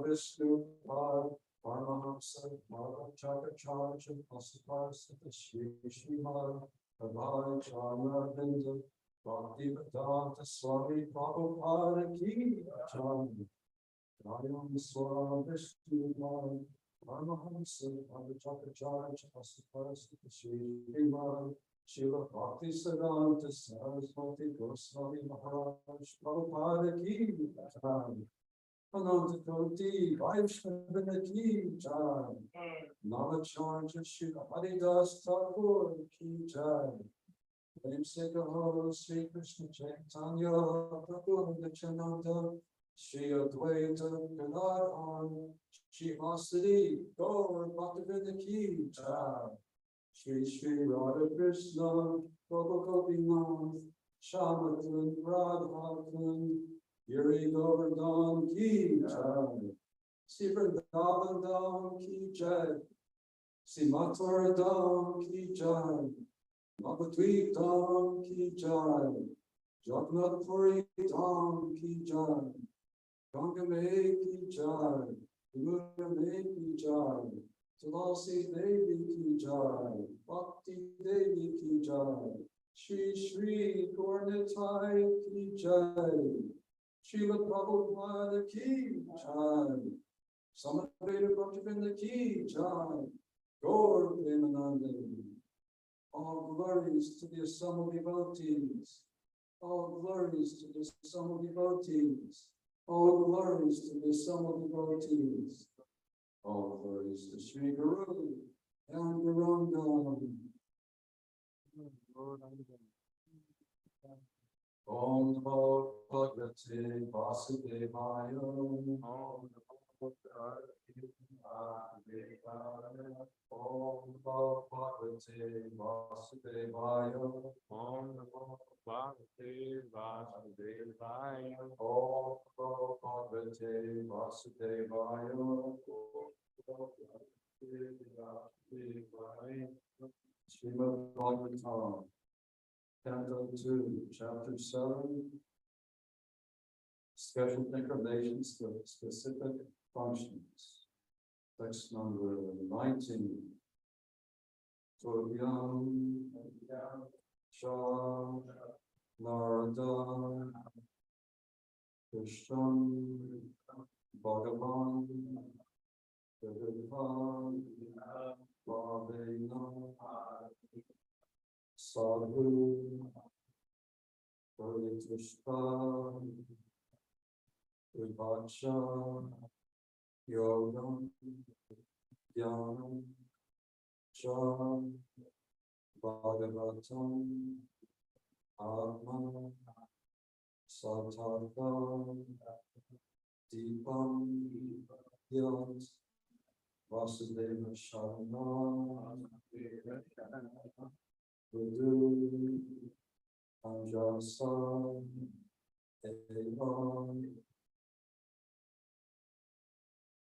Vishnu Paramahamsa Madhacharya Pasipasa Srimad Abhay Charna Bindu Bhakti Vedanta Swami Prabhupada Ki Jai. Jayam Swami Vishnu Paramahamsa Madhacharya Pasipasa Srimad Shila Bhakti Siddhanta Saraswati Goswami Maharaj Prabhupada Ki Jai. Ananta Koti Vaishnava Ki Jai. Navacharya Shila Haridas Thakur Ki Jai. Namesake of Sri Krishna Chaitanya Prabhu Nityananda Shri Advaita Gadadhar Shri Vasudeva Gaur Bhaktivinoda Ki Jai. Shri Shri Radha Krishna Prabhu Gopinath Shamatun Radhakan Yuri Govardhan Ki Jai. Sri Vrindavan Dham Ki Jai. Sri Mathura Dham Ki Jai. Navadvip Dham Ki Jai. Jagannath Puri Dham Ki Jai. Ganga Mai Ki Jai. Yamuna Mai Ki Jai. Tulasi Devi Ki Jai. Bhakti Devi Ki Jai. Shri Shri Gaurnitai Ki Jai. Srila Prabhupada Ki Jai. Samadveda Bhaktivinoda Ki Jai. Gaur Premananda. All glories to the assembled devotees. All glories to the assembled devotees. All glories to the assembled devotees. All glories to Sri Guru and Gurundan. Om Namo Bhagavate Vasudevaya. Om Namo Bhagavate Vasudevaya. Om Namo Bhagavate Vasudevaya. Om Namo Bhagavate Vasudevaya. Om Namo Bhagavate Vasudevaya. Srimad Bhagavatam, Canto 2, Chapter 7, Special Inclinations to Specific Functions. Text number 19. Toryam Shah Narada, Krishna, Bhagavan, Bhagavan, Bhavena, Sadhu, Paritrishta, Vivacha, Yogam, Dhyanam, Jam, Bhagavatam, Atma, Sattva, Deepam, Yat, Vasudeva Sharana, Buddhu, Anjasa, Evam,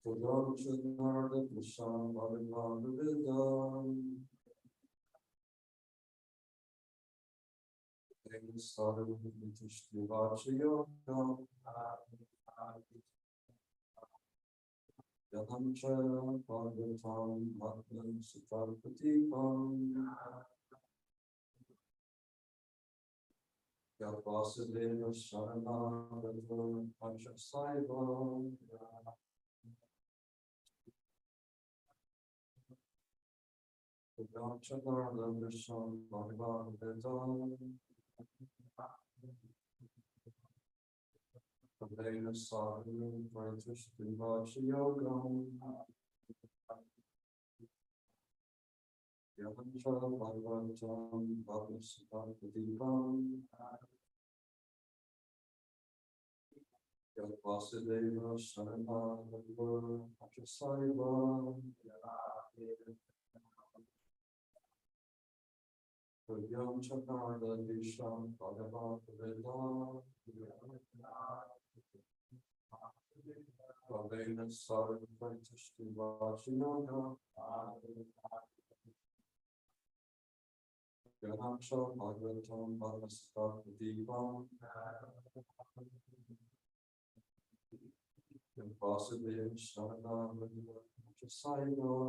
Pudam Chanarda Prasham Bhagavan Vidam, Sadhu Vishnuvacha Yoga, Yadam Chaya Bhagavatam Bhaktan Sutarpatipam, Yad Vasudeva Sharanam Panchasaiva, Pudam Chanarda Prasham Bhagavan Vidam, Pavena Sadhu Vishnuvacha Yoga, Yadam Chaya Bhagavatam Bhaktan Sutarpatipam, Yad Vasudeva Sharanam Panchasaiva, Pudam Chanarda Prasham Bhagavan Vidam, Pavena Sadhu Vishnuvacha Yoga, Yadam Chaya Bhagavatam Bhaktan Sutarpatipam, Yad Vasudeva Sharanam Panchasaiva,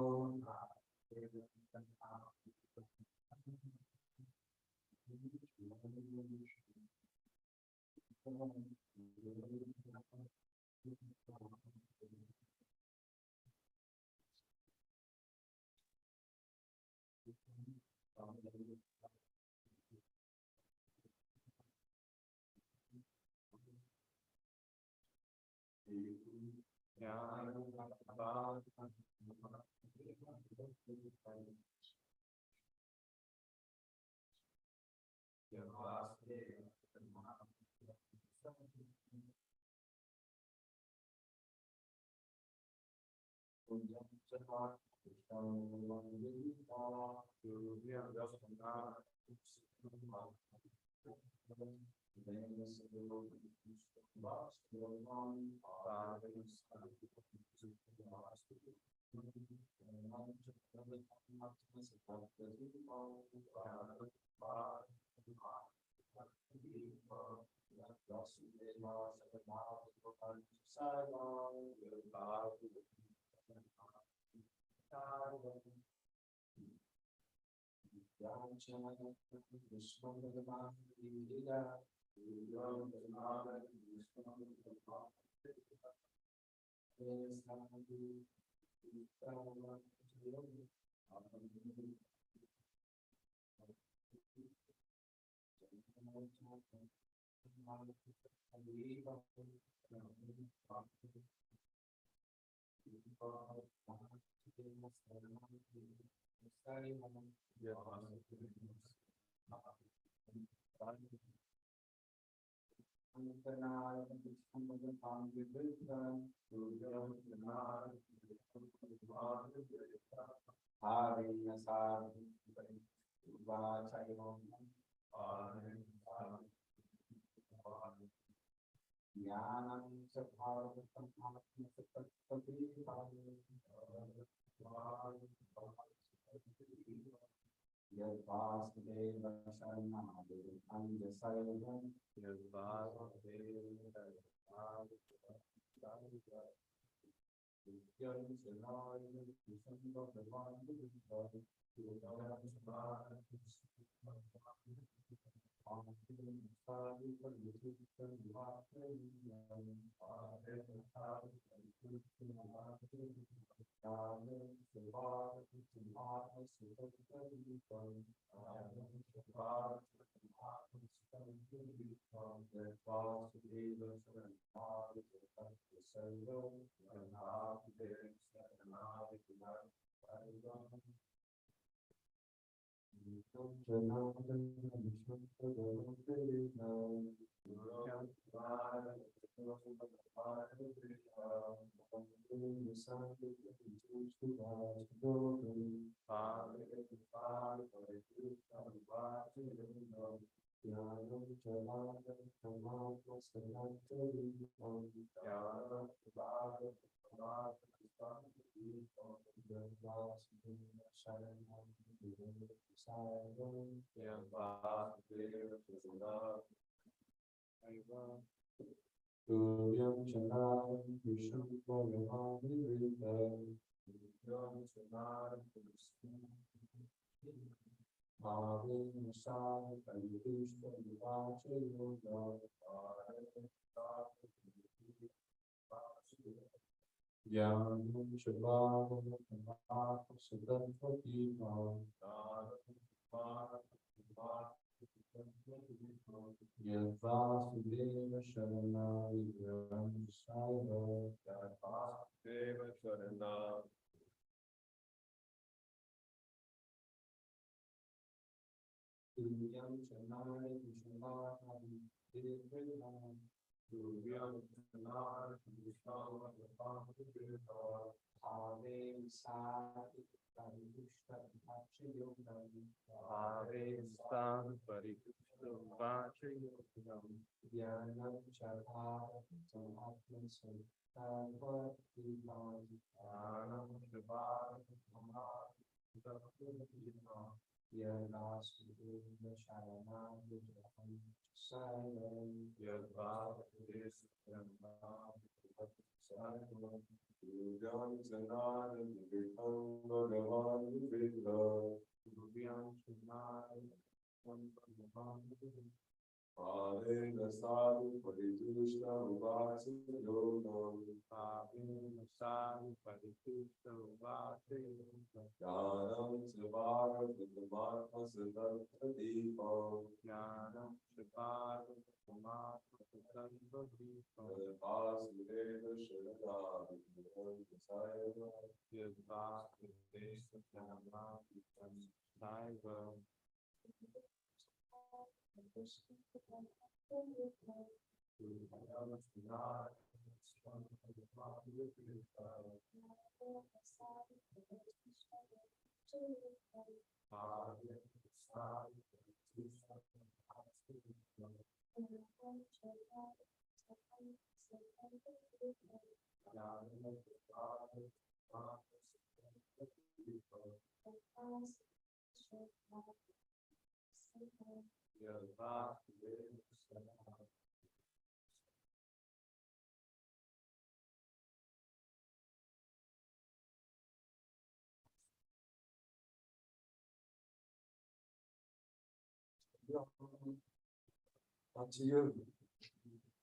To you,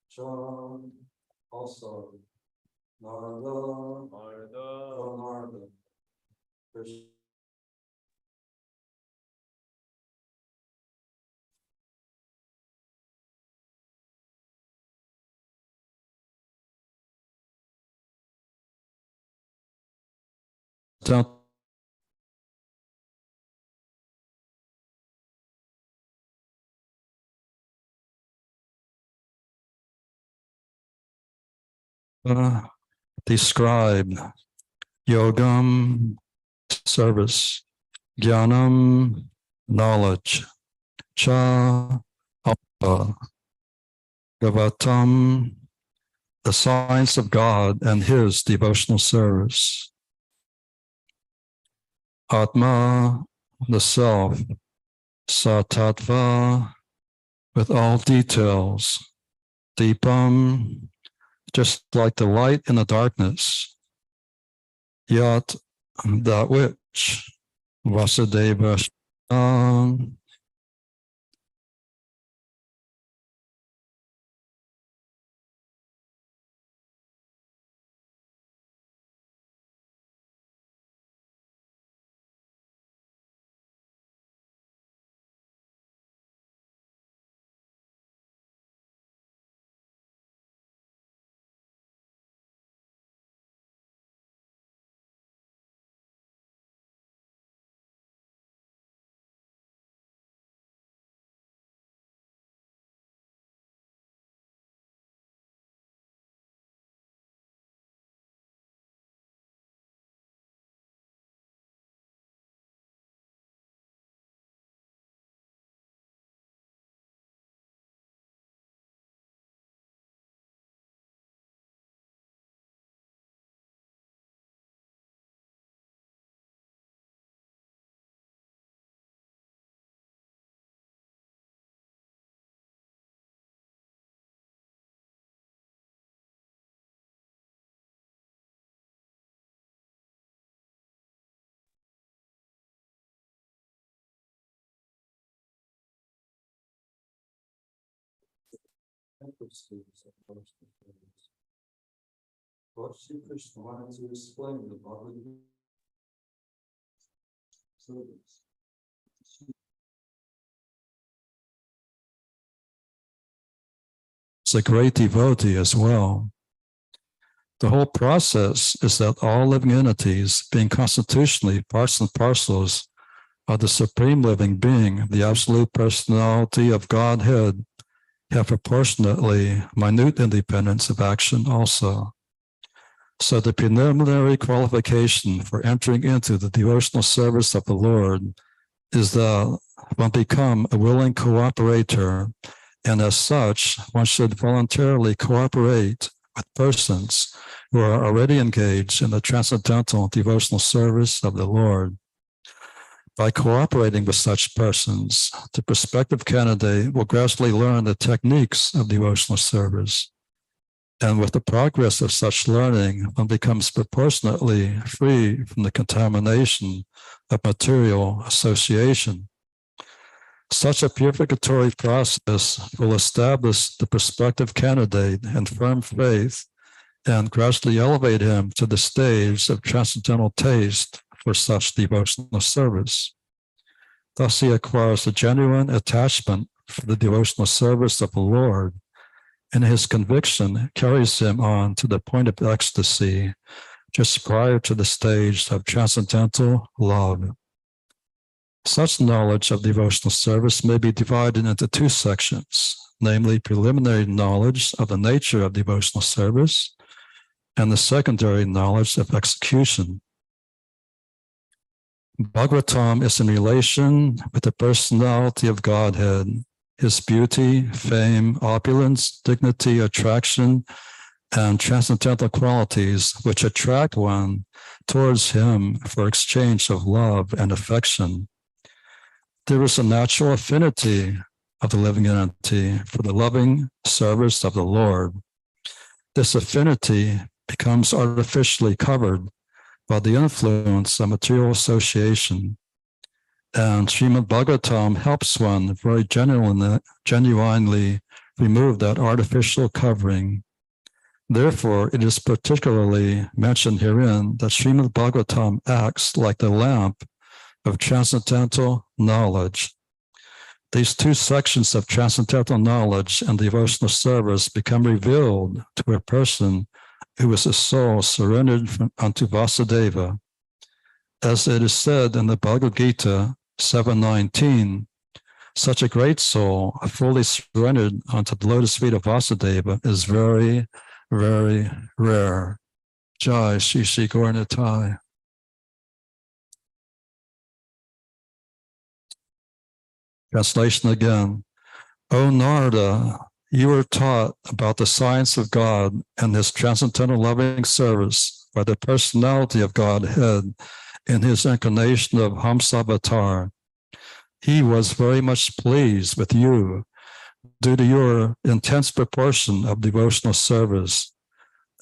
John, also, Narada, Narada, Krishna. Describe yogam, service, jnanam, knowledge, cha, Bhagavatam, the science of God and his devotional service, Atma, the self, Satattva, with all details, Deepam, just like the light in the darkness, Yat, that which, Vasudeva, emphases of devotional service. Lord Sri Krishna wanted to explain the Bhagavatam service. It's a great devotee as well. The whole process is that all living entities, being constitutionally parts and parcels of the Supreme Living Being, the Absolute Personality of Godhead, have proportionately minute independence of action also. So the preliminary qualification for entering into the devotional service of the Lord is that one become a willing cooperator, and as such, one should voluntarily cooperate with persons who are already engaged in the transcendental devotional service of the Lord. By cooperating with such persons, the prospective candidate will gradually learn the techniques of devotional service. And with the progress of such learning, one becomes proportionately free from the contamination of material association. Such a purificatory process will establish the prospective candidate in firm faith and gradually elevate him to the stage of transcendental taste for such devotional service. Thus, he acquires a genuine attachment for the devotional service of the Lord, and his conviction carries him on to the point of ecstasy just prior to the stage of transcendental love. Such knowledge of devotional service may be divided into two sections, namely preliminary knowledge of the nature of devotional service and the secondary knowledge of execution. Bhagavatam is in relation with the personality of Godhead, his beauty, fame, opulence, dignity, attraction, and transcendental qualities which attract one towards him for exchange of love and affection. There is a natural affinity of the living entity for the loving service of the Lord. This affinity becomes artificially covered by the influence of material association, and Srimad Bhagavatam helps one very genuinely remove that artificial covering. Therefore, it is particularly mentioned herein that Srimad Bhagavatam acts like the lamp of transcendental knowledge. These two sections of transcendental knowledge and devotional service become revealed to a person who is a soul surrendered unto Vasudeva. As it is said in the Bhagavad Gita 7:19, such a great soul, fully surrendered unto the lotus feet of Vasudeva, is very, very rare. Jai Shri Shri Gauranitai. Translation again. O Narada, you were taught about the science of God and his transcendental loving service by the personality of Godhead in his incarnation of Hamsavatar. He was very much pleased with you due to your intense proportion of devotional service.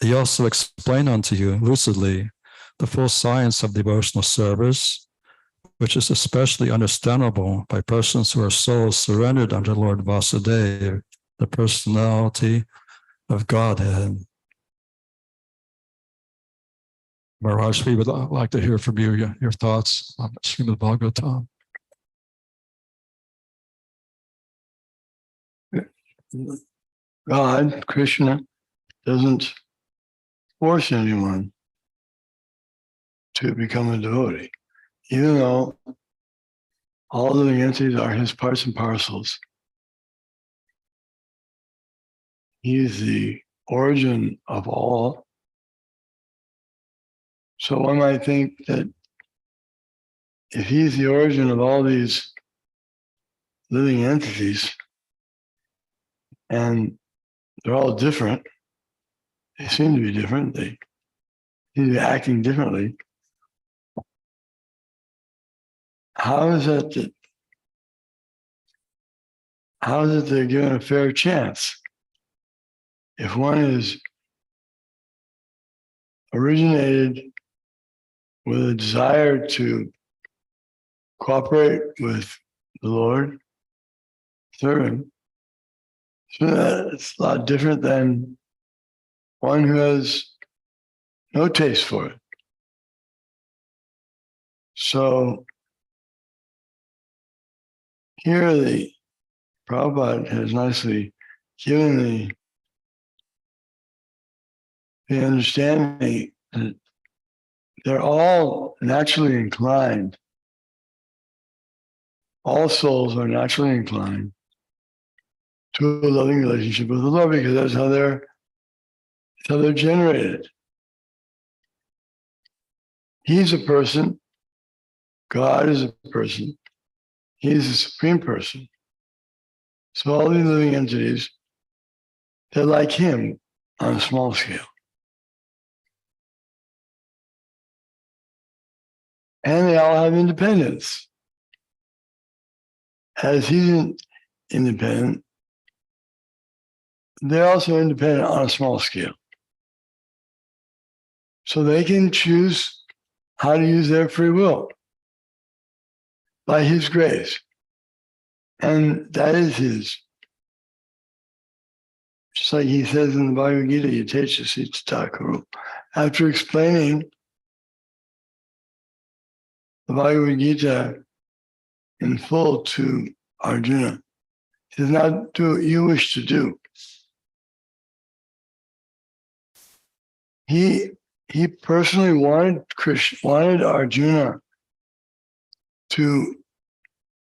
He also explained unto you lucidly the full science of devotional service, which is especially understandable by persons who are souls surrendered unto Lord Vasudeva, the personality of Godhead. Maharaj, we would like to hear from you, your thoughts on Srimad Bhagavatam. God, Krishna, doesn't force anyone to become a devotee, even though all living entities are his parts and parcels. He is the origin of all. So one might think that if he's the origin of all these living entities, and they're all different, they seem to be different, they seem to be acting differently, how is it they're given a fair chance? If one is originated with a desire to cooperate with the Lord, serve him, So it's a lot different than one who has no taste for it. So here the Prabhupada has nicely given the understanding that they're all naturally inclined. All souls are naturally inclined to a loving relationship with the Lord because that's how they're generated. He's a person. God is a person. He's the supreme person. So all these living entities, they're like him on a small scale. And they all have independence. As he's independent, they're also independent on a small scale. So they can choose how to use their free will by his grace. And that is his. Just like he says in the Bhagavad Gita, Yatesha Sita. After explaining the Bhagavad Gita in full to Arjuna, he says, now do what you wish to do. He personally wanted Arjuna to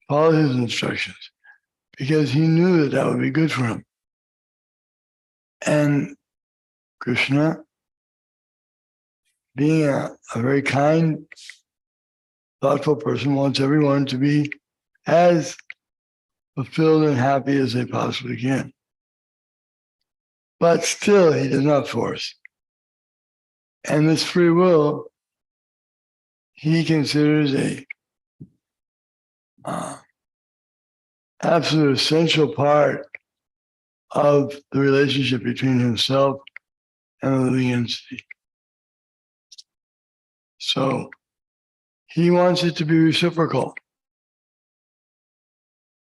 follow his instructions because he knew that would be good for him. And Krishna, being a very kind, thoughtful person, wants everyone to be as fulfilled and happy as they possibly can. But still, he does not force. And this free will, he considers a absolute essential part of the relationship between himself and the living entity. So he wants it to be reciprocal.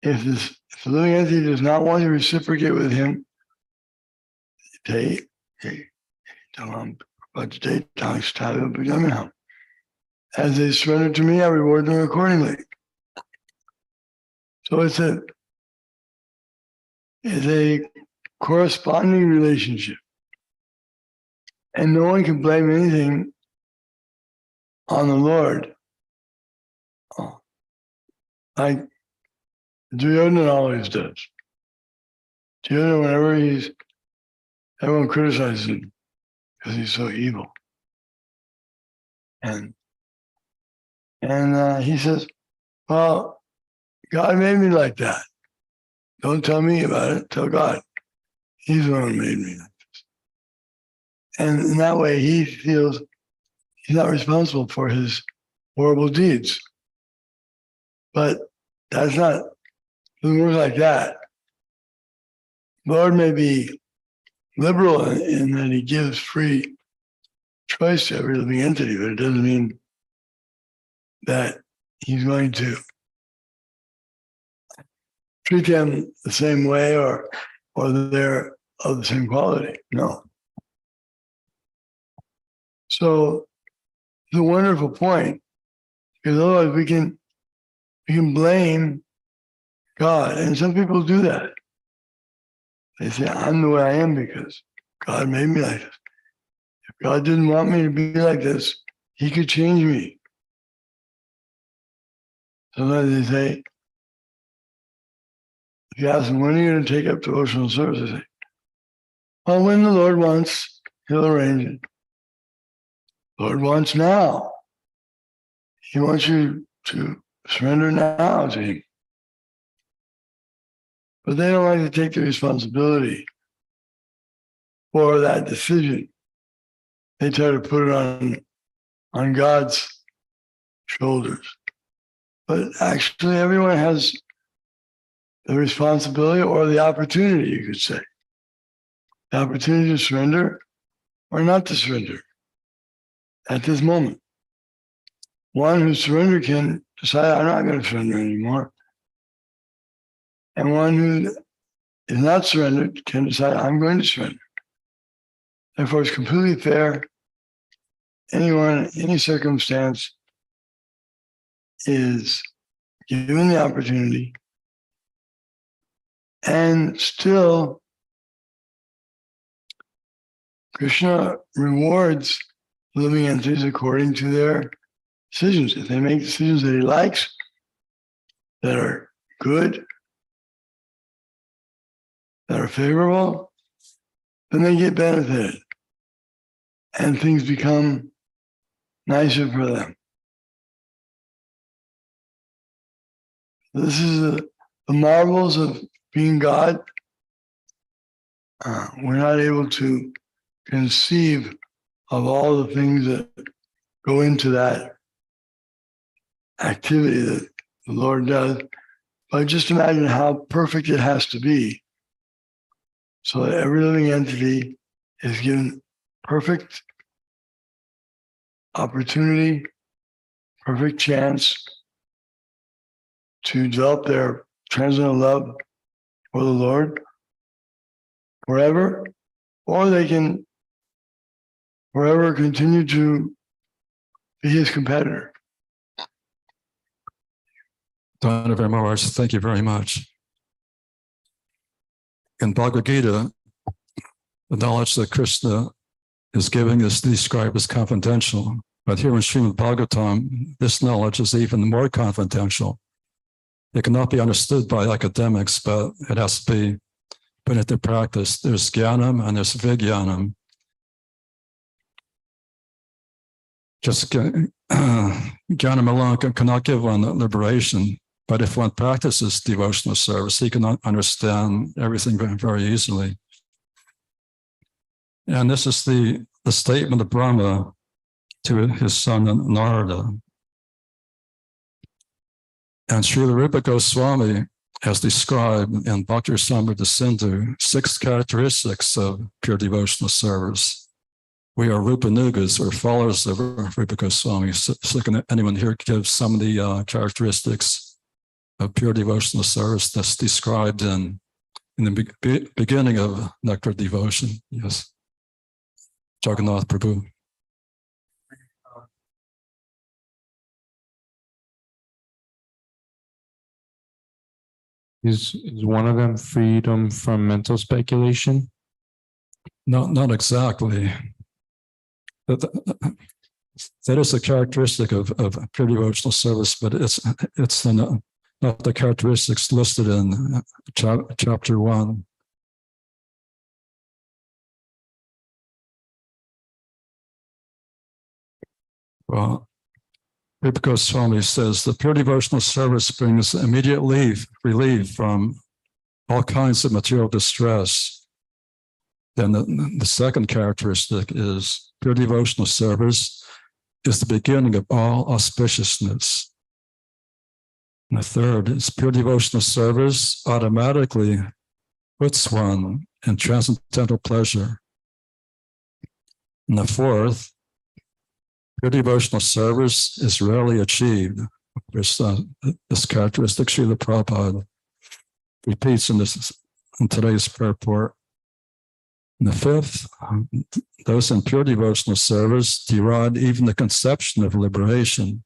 If the living entity does not want to reciprocate with him, as they surrender to me, I reward them accordingly. So it's a corresponding relationship. And no one can blame anything on the Lord. Like Duryodhana always does. Duryodhana, whenever everyone criticizes him because he's so evil. And he says, well, God made me like that. Don't tell me about it, tell God. He's the one who made me like this. And in that way, he feels he's not responsible for his horrible deeds. But that's not, doesn't work like that. Lord may be liberal in that he gives free choice to every living entity, but it doesn't mean that he's going to treat them the same way or they're of the same quality. No. So it's a wonderful point, because otherwise we can blame God. And some people do that. They say, I'm the way I am because God made me like this. If God didn't want me to be like this, he could change me. Sometimes they say, if you ask them, when are you going to take up devotional service? They say, well, when the Lord wants, he'll arrange it. Lord wants now. He wants you to surrender now to him. But they don't like to take the responsibility for that decision. They try to put it on God's shoulders. But actually, everyone has the responsibility or the opportunity, you could say. The opportunity to surrender or not to surrender at this moment. One who surrendered can decide, I'm not going to surrender anymore. And one who is not surrendered can decide, I'm going to surrender. Therefore, it's completely fair. Anyone, any circumstance is given the opportunity, and still Krishna rewards living entities according to their decisions. If they make decisions that he likes, that are good, that are favorable, then they get benefited and things become nicer for them. This is the marvels of being God. We're not able to conceive of all the things that go into that activity that the Lord does, but just imagine how perfect it has to be so that every living entity is given perfect opportunity, perfect chance to develop their transcendental love for the Lord forever, or they can forever continue to be his competitor. Dhanavir Maharaj, thank you very much. In Bhagavad Gita, the knowledge that Krishna is giving is described as confidential. But here in Srimad Bhagavatam, this knowledge is even more confidential. It cannot be understood by academics, but it has to be put into practice. There's jnanam and there's vijnanam. Just jnanam alone cannot give one liberation. But if one practices devotional service, he can understand everything very easily. And this is the statement of Brahma to his son Narada. And Srila Rupa Goswami has described in Bhakti Rasamrita Sindhu 6 characteristics of pure devotional service. We are Rupanugas, or followers of Rupa Goswami. So can anyone here give some of the characteristics of pure devotional service that's described in the beginning of Nectar Devotion? Yes. Jagannath Prabhu. Is one of them freedom from mental speculation? No, not exactly. That is a characteristic of pure devotional service, but it's not the characteristics listed in chapter 1. Well, Rupa Goswami says the pure devotional service brings immediate relief from all kinds of material distress. Then the second characteristic is pure devotional service is the beginning of all auspiciousness. And the third is pure devotional service automatically puts one in transcendental pleasure. And the fourth, pure devotional service is rarely achieved. This characteristic Srila Prabhupada repeats in today's purport. And the fifth, those in pure devotional service deride even the conception of liberation.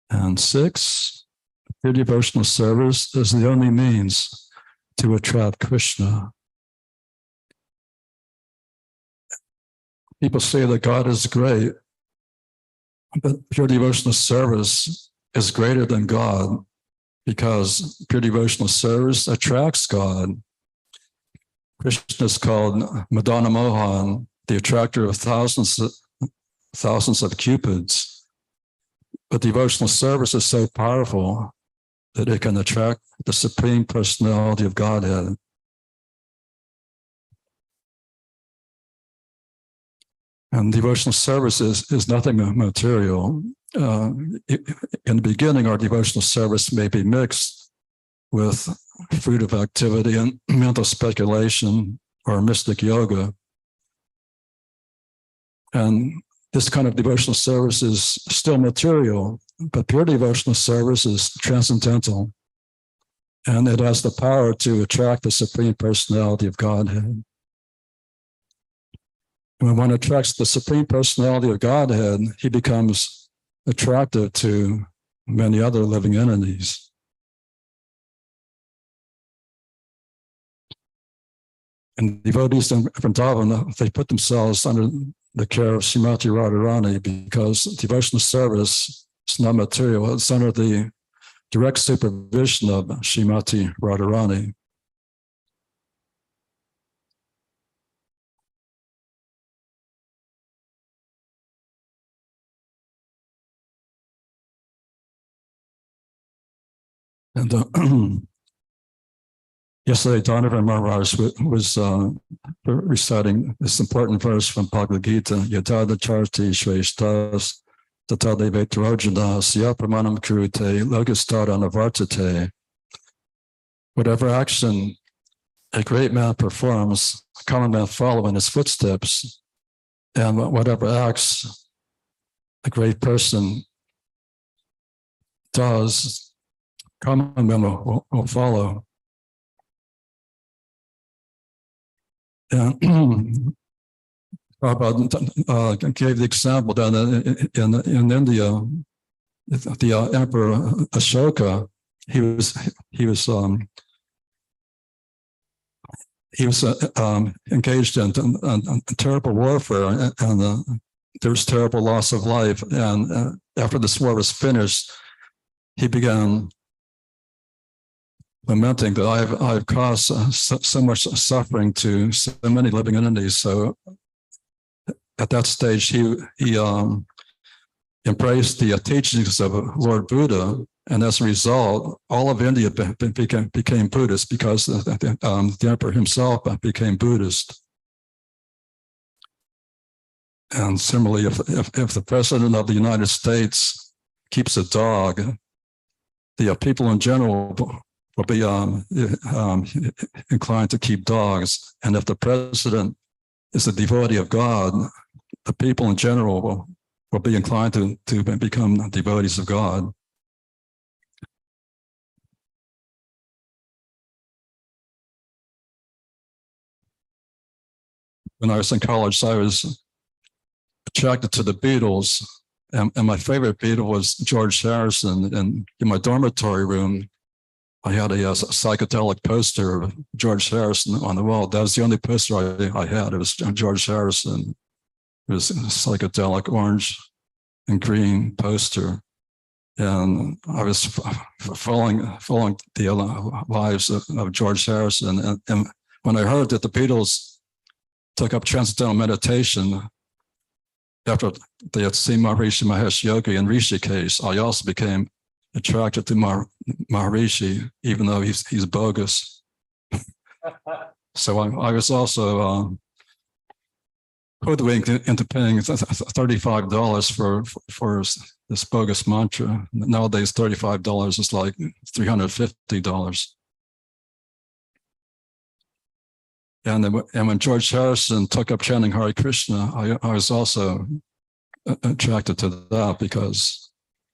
And 6, pure devotional service is the only means to attract Krishna. People say that God is great, but pure devotional service is greater than God because pure devotional service attracts God. Krishna is called Madana Mohan, the attractor of thousands of cupids. But devotional service is so powerful that it can attract the Supreme Personality of Godhead. And devotional service is nothing material. In the beginning, our devotional service may be mixed with fruitive activity and mental speculation or mystic yoga. And this kind of devotional service is still material, but pure devotional service is transcendental. And it has the power to attract the Supreme Personality of Godhead. When one attracts the Supreme Personality of Godhead, he becomes attractive to many other living entities. And devotees in Vrindavan, they put themselves under the care of Srimati Radharani because devotional service is not material. It's under the direct supervision of Srimati Radharani. And yesterday, Donovan Maharaj was reciting this important verse from Bhagavad Gita, Yadada Charti Shveshtas Tatade Vetrojana Siya Pramanam Kurute Logastada Navartate. Whatever action a great man performs, a common man follow in his footsteps, and whatever acts a great person does, common men will follow. And Prabhupada gave the example that in India, the Emperor Ashoka, he was engaged in terrible warfare, and there was terrible loss of life. And after this war was finished, he began lamenting that I've caused so much suffering to so many living entities. So at that stage, he embraced the teachings of Lord Buddha, and as a result, all of India became Buddhist because the emperor himself became Buddhist. And similarly, if the president of the United States keeps a dog, the people in general will be inclined to keep dogs. And if the president is a devotee of God, the people in general will be inclined to become devotees of God. When I was in college, I was attracted to the Beatles, and my favorite Beatle was George Harrison. And in my dormitory room, I had a psychedelic poster of George Harrison on the wall. That was the only poster I had. It was George Harrison. It was a psychedelic orange and green poster. And I was following the lives of George Harrison. And when I heard that the Beatles took up transcendental meditation after they had seen Maharishi Mahesh Yogi in Rishikesh, I also became attracted to Maharishi, even though he's bogus. So I was also hoodwinked into paying $35 for this bogus mantra. Nowadays, $35 is like $350. And when George Harrison took up chanting Hare Krishna, I was also attracted to that, because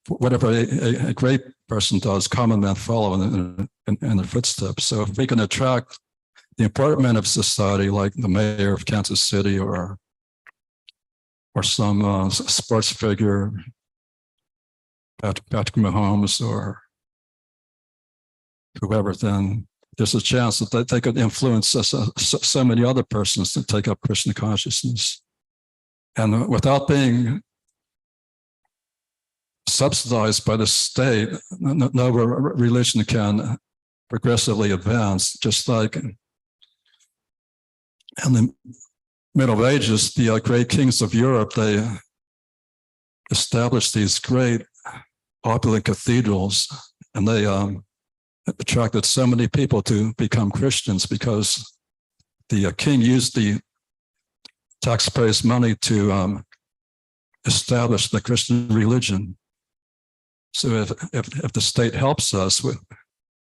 whatever a great person does, common men follow in their footsteps. So if we can attract the important men of society, like the mayor of Kansas City or some sports figure, Patrick Mahomes or whoever, then there's a chance that they could influence so many other persons to take up Krishna consciousness. And without being subsidized by the state, no religion can progressively advance. Just like in the Middle Ages, the great kings of Europe, they established these great opulent cathedrals, and they attracted so many people to become Christians because the king used the taxpayers' money to establish the Christian religion. So if the state helps us, with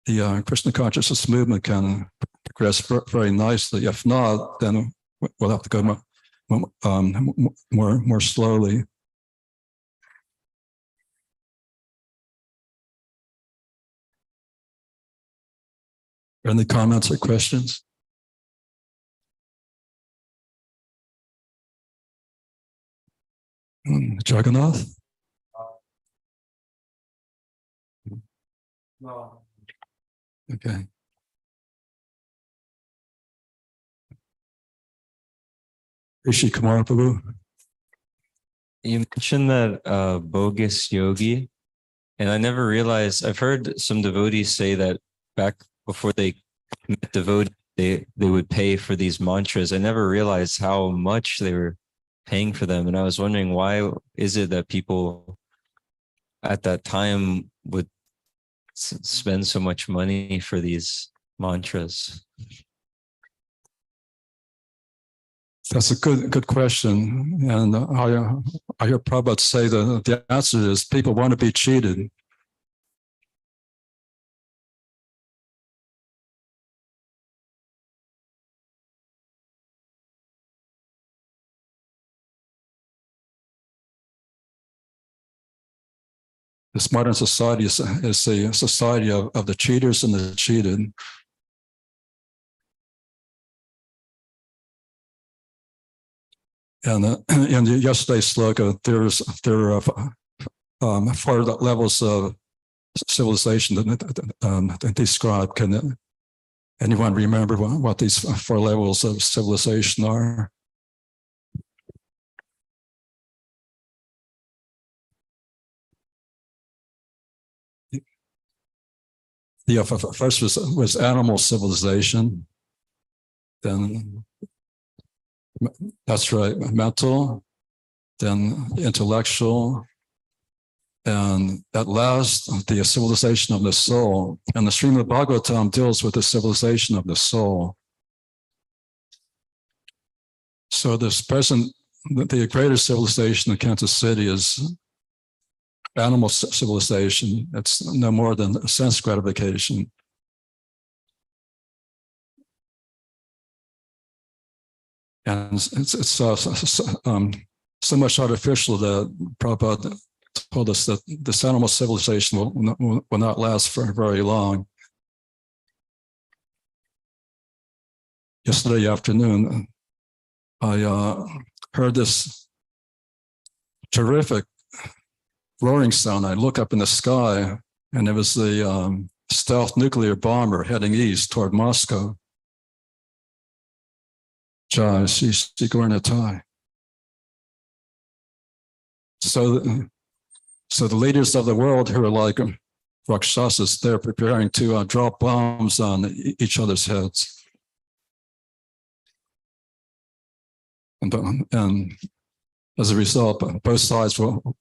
the Krishna consciousness movement can progress very nicely. If not, then we'll have to go more slowly. Any comments or questions? Jagannath? No. Okay. Rishi Kumar Prabhu? You mentioned that bogus yogi, and I never realized, I've heard some devotees say that back before they met devotee, they would pay for these mantras. I never realized how much they were paying for them. And I was wondering, why is it that people at that time would spend so much money for these mantras? That's a good question. And I hear Prabhupada say that the answer is people want to be cheated. This modern society is a society of the cheaters and the cheated. And in yesterday's sloka, there are 4 levels of civilization that describe. Can anyone remember what these 4 levels of civilization are? The first was animal civilization. Then that's right, mental, then intellectual, and at last the civilization of the soul. And the Srimad Bhagavatam deals with the civilization of the soul. So this present, the greatest civilization in Kansas City is animal civilization. It's no more than sense gratification. And it's so much artificial that Prabhupada told us that this animal civilization will not last for very long. Yesterday afternoon, I heard this terrific roaring sound. I look up in the sky, and it was the stealth nuclear bomber heading east toward Moscow. Jai Shri Gornatai. So the leaders of the world who are like Rakshasas, they're preparing to drop bombs on each other's heads. And as a result, both sides will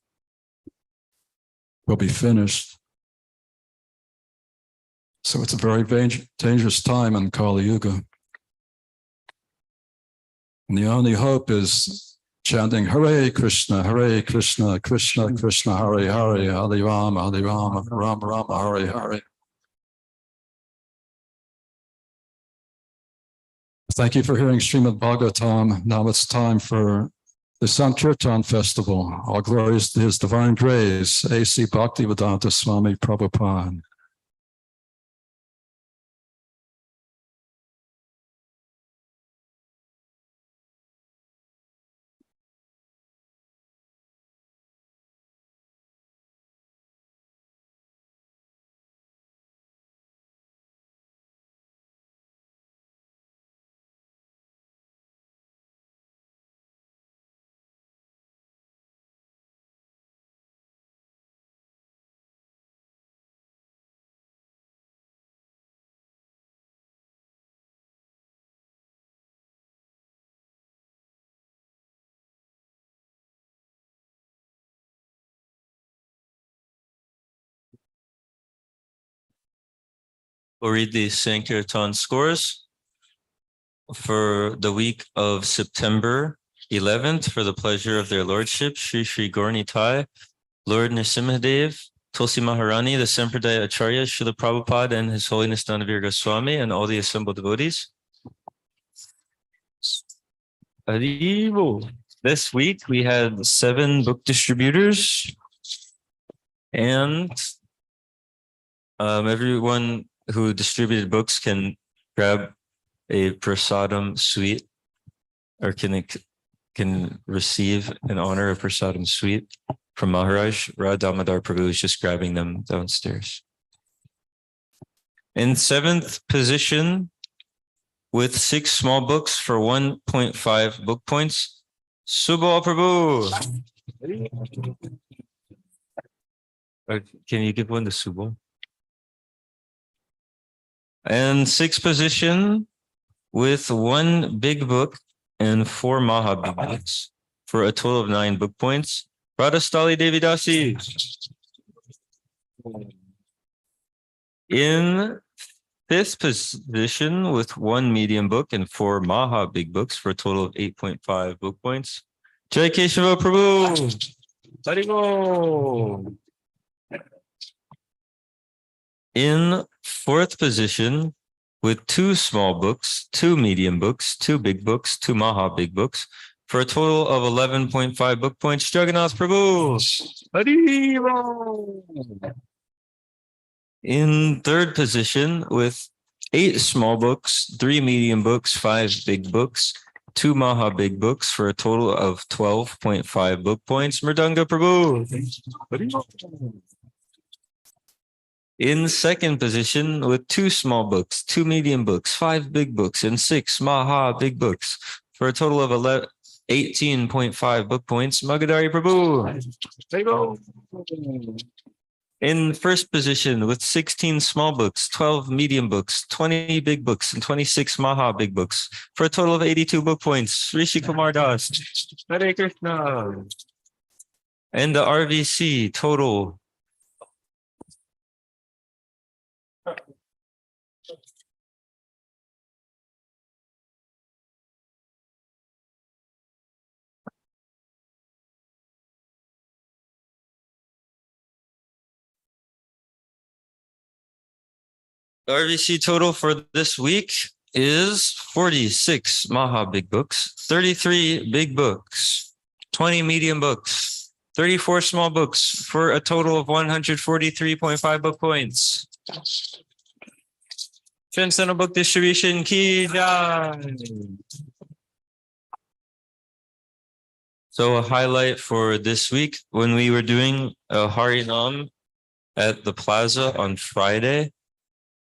be finished. So it's a very dangerous time in Kali Yuga. And the only hope is chanting Hare Krishna, Krishna Krishna, Hare Hare, Hare Rama, Rama Rama, Hare Hare. Thank you for hearing Srimad Bhagavatam. Now it's time for the Sankirtan Festival. All glories to His Divine Grace, A.C. Bhaktivedanta Swami Prabhupada. We'll read the Sankirtan scores for the week of September 11th for the pleasure of their lordship, Sri Sri Gaurnitai, Lord Nrsimhadev, Tulsi Maharani, the Sampradaya Acharya, Srila Prabhupada, and His Holiness Danavir Goswami, and all the assembled devotees. Haribo. This week we had 7 book distributors, and everyone who distributed books can grab a prasadam sweet, or can receive an honor of prasadam sweet from Maharaj. Radha Prabhu is just grabbing them downstairs. In 7th position, with 6 small books for 1.5 book points, Subal Prabhu. Can you give one to Subal? And 6th position with 1 big book and 4 Maha big books for a total of 9 book points, Radhastali Devidasi. In 5th position with 1 medium book and 4 Maha big books for a total of 8.5 book points, Jai Keshava Prabhu. Haribo. In 4th position with 2 small books, 2 medium books, 2 big books, 2 Maha big books for a total of 11.5 book points, Jagannath Prabhu. Haribo. In 3rd position with 8 small books, 3 medium books, 5 big books, 2 Maha big books for a total of 12.5 book points, Mridanga Prabhu. In 2nd position with 2 small books, 2 medium books, 5 big books, and 6 Maha big books for a total of 18.5 book points, Magadari Prabhu. In 1st position with 16 small books, 12 medium books, 20 big books, and 26 Maha big books for a total of 82 book points, Rishi Kumar Das. Hare Krishna. And the RVC total. The RVC total for this week is 46 Maha big books, 33 big books, 20 medium books, 34 small books for a total of 143.5 book points. Transcendental Book Distribution Ki Jai. So a highlight for this week, when we were doing a Harinam at the plaza on Friday,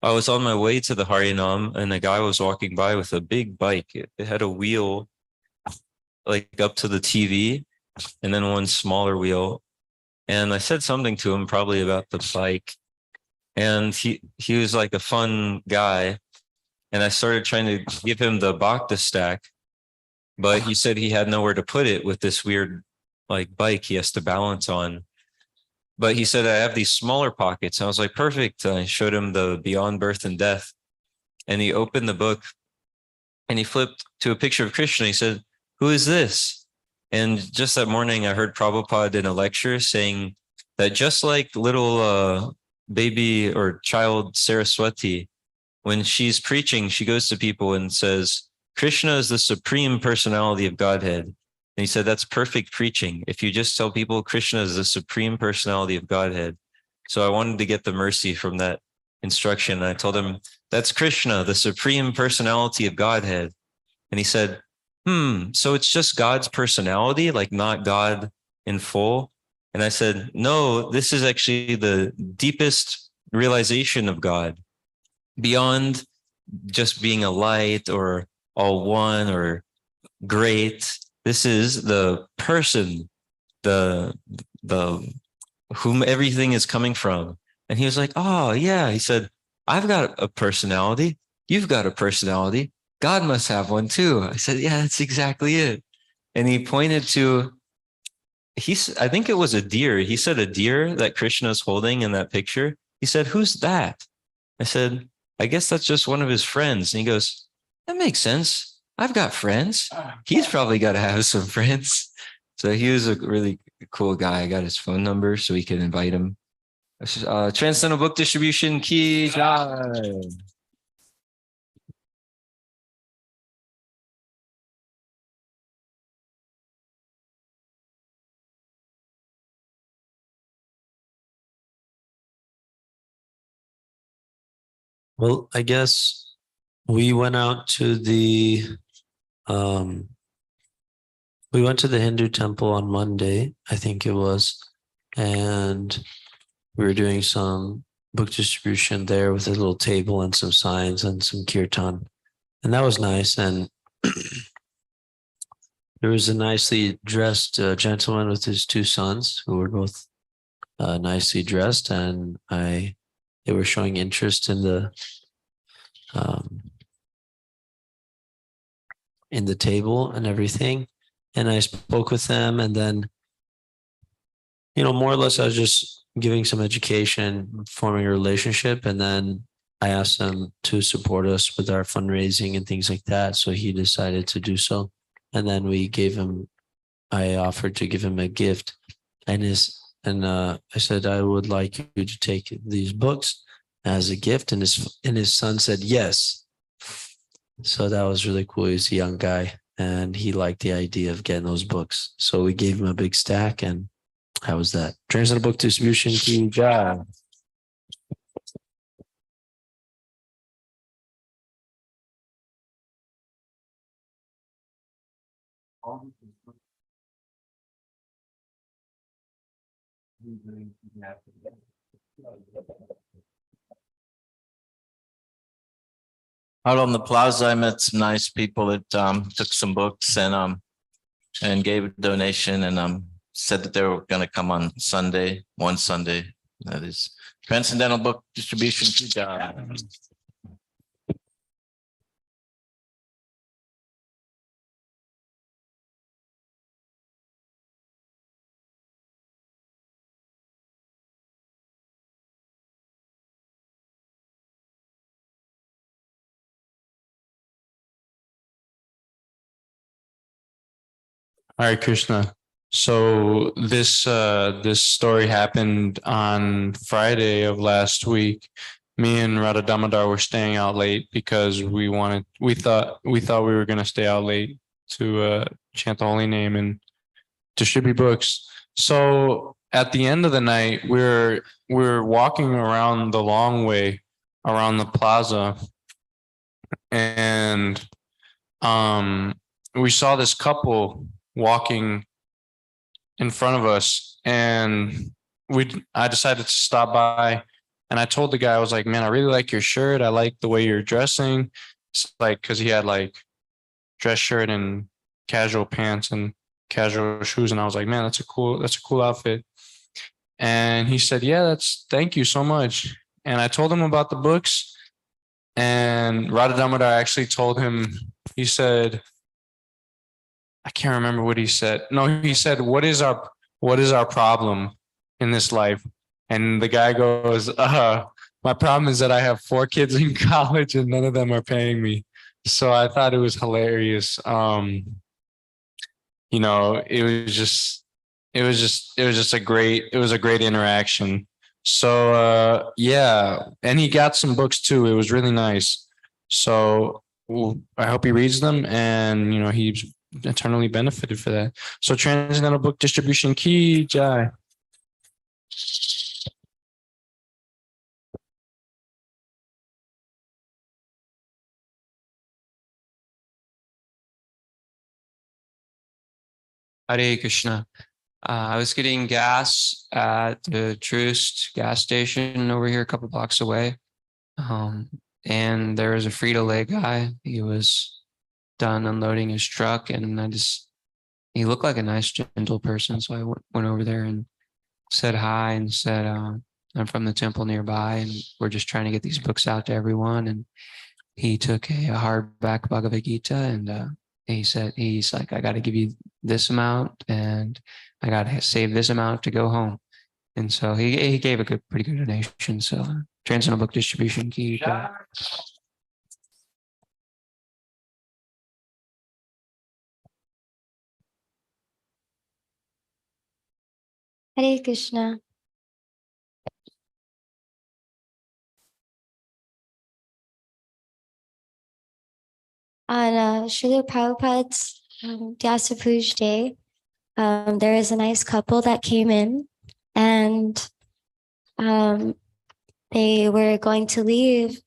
I was on my way to the Harinam and a guy was walking by with a big bike. It had a wheel like up to the TV and then one smaller wheel. And I said something to him probably about the bike. And he was like a fun guy. And I started trying to give him the Bhakta stack, but he said he had nowhere to put it with this weird like bike he has to balance on. But he said, I have these smaller pockets. I was like, perfect. I showed him the Beyond Birth and Death. And he opened the book and he flipped to a picture of Krishna. He said, who is this? And just that morning, I heard Prabhupada in a lecture saying that just like little baby or child Saraswati, when she's preaching, she goes to people and says, Krishna is the supreme personality of Godhead. And he said, that's perfect preaching. If you just tell people Krishna is the supreme personality of Godhead. So I wanted to get the mercy from that instruction. And I told him, that's Krishna, the supreme personality of Godhead. And he said, so it's just God's personality, like not God in full. And I said, no, this is actually the deepest realization of God, beyond just being a light or all one or great. This is the person, the whom everything is coming from. And he was like, oh yeah. He said, I've got a personality. You've got a personality. God must have one too. I said, yeah, that's exactly it. And he pointed to, I think it was a deer. He said a deer that Krishna is holding in that picture. He said, who's that? I said, I guess that's just one of his friends. And he goes, that makes sense. I've got friends. He's probably got to have some friends. So he was a really cool guy. I got his phone number so we can invite him. Transcendental Book Distribution Ki Jai. Well, I guess we went out to um, we went to the Hindu temple on Monday, I think it was, and we were doing some book distribution there with a little table and some signs and some kirtan. And that was nice. And there was a nicely dressed gentleman with his two sons who were both nicely dressed, and they were showing interest in the table and everything. And I spoke with them, and then, more or less, I was just giving some education, forming a relationship, and then I asked them to support us with our fundraising and things like that. So he decided to do so, and then I offered to give him a gift, and I said I would like you to take these books as a gift, and his son said yes. So that was really cool. He's a young guy, and he liked the idea of getting those books. So we gave him a big stack, and how was that? Translated book distribution ki jai. Out on the plaza, I met some nice people that took some books and gave a donation and said that they were going to come on Sunday, one Sunday. That is Transcendental Book Distribution. Hare Krishna. So this story happened on Friday of last week. Me and Radha Damodar were staying out late because we thought we were going to stay out late to chant the holy name and distribute books. So at the end of the night, we're walking around the long way around the plaza, and we saw this couple walking in front of us, and I decided to stop by, and I told the guy, I was like, man, I really like your shirt. I like the way you're dressing. It's like, cause he had like dress shirt and casual pants and casual shoes. And I was like, man, that's a cool outfit. And he said, yeah, thank you so much. And I told him about the books, and Radha Damodar actually told him, he said, I can't remember what he said. No, he said, what is our problem in this life? And the guy goes, my problem is that I have 4 kids in college and none of them are paying me. So I thought it was hilarious. It was just a great interaction. So yeah, and he got some books too. It was really nice. So I hope he reads them, and he's eternally benefited for that. So Transcendental Book Distribution ki jai. Hare Krishna. I was getting gas at the Troost gas station over here a couple blocks away. And there was a Frito-Lay guy. He was done unloading his truck, and he looked like a nice, gentle person. So I went over there and said hi and said, I'm from the temple nearby, and we're just trying to get these books out to everyone. And he took a hardback Bhagavad Gita, and he's like, I got to give you this amount, and I got to save this amount to go home. And so he gave a pretty good donation. So Transcendental Book Distribution ki jai. Hare Krishna. On Srila Prabhupada's Vyasa Day, there was a nice couple that came in, and they were going to leave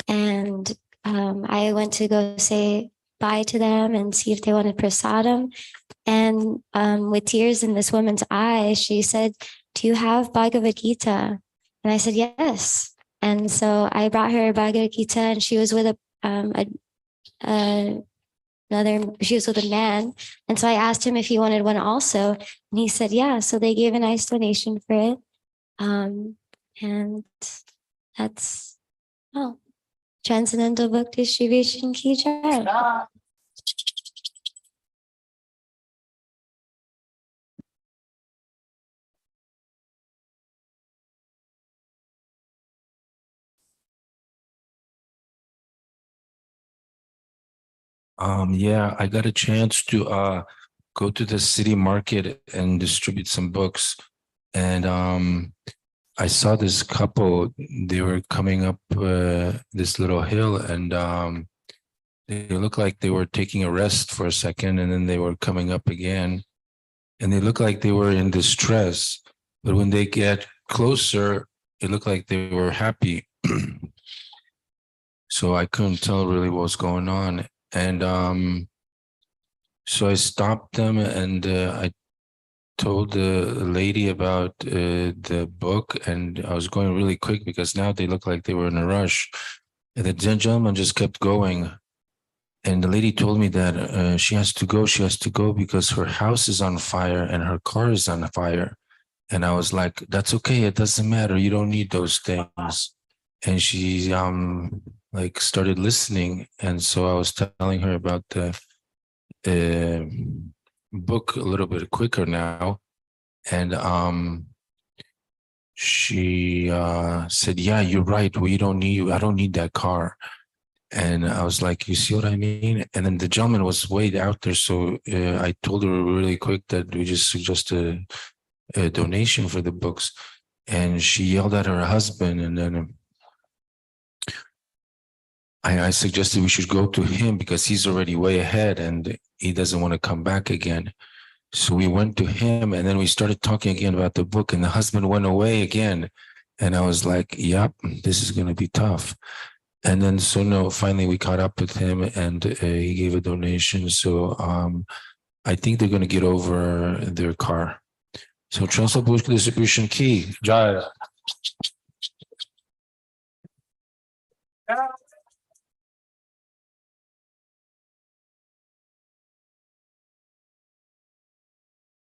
And I went to go say bye to them and see if they wanted prasadam. And with tears in this woman's eyes, she said, "Do you have Bhagavad Gita?" And I said, "Yes." And so I brought her Bhagavad Gita, and she was with she was with a man. And so I asked him if he wanted one also. And he said, yeah. So they gave a nice donation for it. And that's, oh, Transcendental Book Distribution Ki Jai. Yeah, I got a chance to go to the city market and distribute some books. And I saw this couple, they were coming up this little hill, and they looked like they were taking a rest for a second, and then they were coming up again. And they looked like they were in distress. But when they get closer, it looked like they were happy. So I couldn't tell really what was going on. And so I stopped them, and I told the lady about the book, and I was going really quick because now they looked like they were in a rush. And the gentleman just kept going. And the lady told me that she has to go because her house is on fire and her car is on fire. And I was like, that's okay, it doesn't matter, you don't need those things. And she like started listening. And so I was telling her about the book a little bit quicker now. And she said, yeah, you're right, I don't need that car. And I was like, you see what I mean? And then the gentleman was way out there. So I told her really quick that we just suggest a donation for the books. And she yelled at her husband. And then I suggested we should go to him because he's already way ahead and he doesn't want to come back again. So we went to him, and then we started talking again about the book, and the husband went away again. And I was like, yep, this is going to be tough. And then, so no, finally we caught up with him, and he gave a donation. So I think they're going to get over their car. So Transcendental Book Distribution Ki Jai.